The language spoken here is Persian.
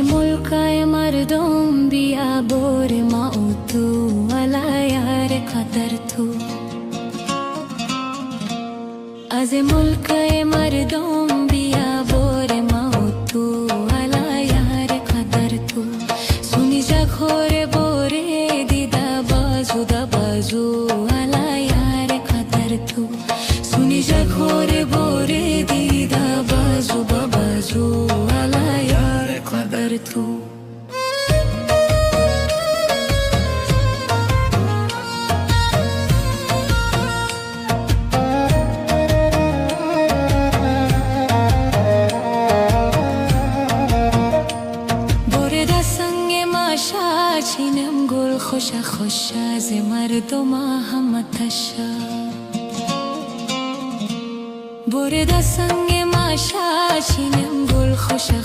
ملکای مردم بیا بور ما و تو والا یار قدر تو از ملکای مردم بیا بور ما و تو والا یار قدر تو سونی جا خور بوره دیده بازو دا بازو والا یار قدر تو سونی جا خور بوره دیده بازو با بازو والا یار قدر تو چینم گل خوشا خوشا ز مردم همتشا برده سنگ ماشا چینم گل خوشا